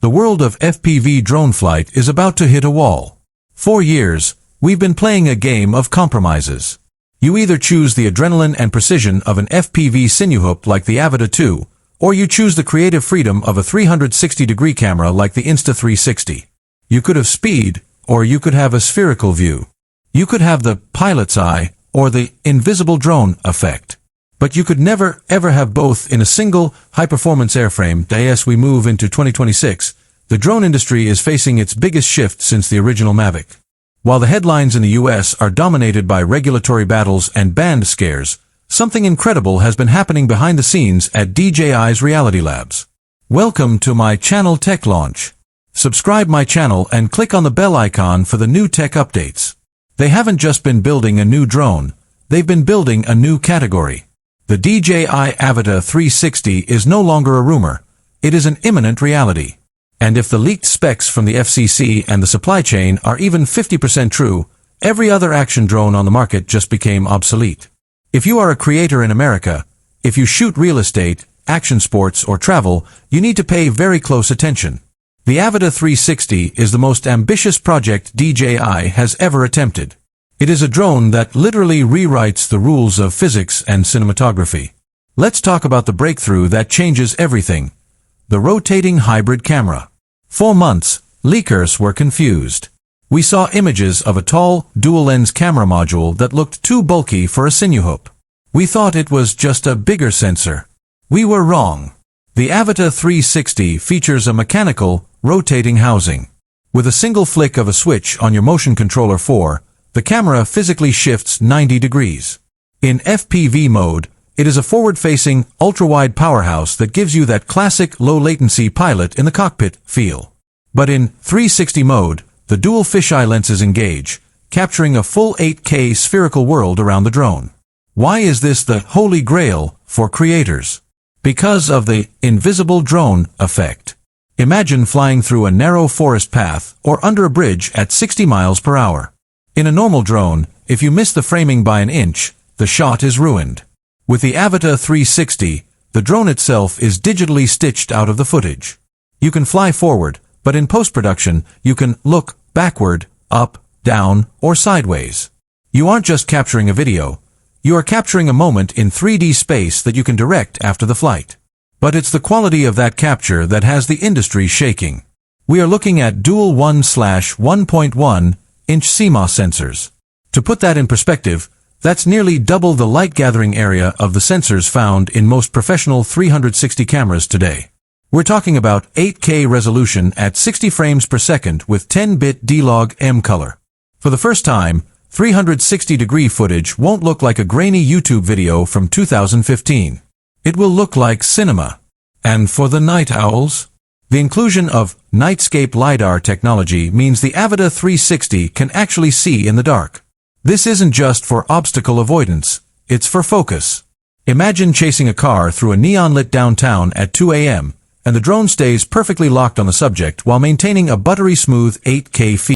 The world of FPV drone flight is about to hit a wall. For years, we've been playing a game of compromises. You either choose the adrenaline and precision of an FPV Cinewhoop like the Avata 2, or you choose the creative freedom of a 360-degree camera like the Insta360. You could have speed, or you could have a spherical view. You could have the pilot's eye, or the invisible drone effect. But you could never, ever have both in a single, high-performance airframe. As we move into 2026, the drone industry is facing its biggest shift since the original Mavic. While the headlines in the US are dominated by regulatory battles and band scares, something incredible has been happening behind the scenes at DJI's Reality Labs. Welcome to my channel Tech Launch. Subscribe my channel and click on the bell icon for the new tech updates. They haven't just been building a new drone, they've been building a new category. The DJI Avata 360 is no longer a rumor, it is an imminent reality. And if the leaked specs from the FCC and the supply chain are even 50% true, every other action drone on the market just became obsolete. If you are a creator in America, if you shoot real estate, action sports, or travel, you need to pay very close attention. The Avata 360 is the most ambitious project DJI has ever attempted. It is a drone that literally rewrites the rules of physics and cinematography. Let's talk about the breakthrough that changes everything. The rotating hybrid camera. For months, leakers were confused. We saw images of a tall, dual-lens camera module that looked too bulky for a Cinewhoop. We thought it was just a bigger sensor. We were wrong. The Avata 360 features a mechanical, rotating housing. With a single flick of a switch on your motion controller 4, the camera physically shifts 90 degrees. In FPV mode, it is a forward-facing, ultra-wide powerhouse that gives you that classic low-latency pilot in the cockpit feel. But in 360 mode, the dual fisheye lenses engage, capturing a full 8K spherical world around the drone. Why is this the holy grail for creators? Because of the invisible drone effect. Imagine flying through a narrow forest path or under a bridge at 60 miles per hour. In a normal drone, if you miss the framing by an inch, the shot is ruined. With the Avata 360, the drone itself is digitally stitched out of the footage. You can fly forward, but in post-production, you can look backward, up, down, or sideways. You aren't just capturing a video, you are capturing a moment in 3D space that you can direct after the flight. But it's the quality of that capture that has the industry shaking. We are looking at dual 1/1.1-inch CMOS sensors. To put that in perspective, that's nearly double the light gathering area of the sensors found in most professional 360 cameras today. We're talking about 8K resolution at 60 frames per second with 10-bit D-Log M color. For the first time, 360-degree footage won't look like a grainy YouTube video from 2015. It will look like cinema. And for the night owls? The inclusion of Nightscape LiDAR technology means the Avata 360 can actually see in the dark. This isn't just for obstacle avoidance, it's for focus. Imagine chasing a car through a neon-lit downtown at 2 a.m., and the drone stays perfectly locked on the subject while maintaining a buttery smooth 8K feed.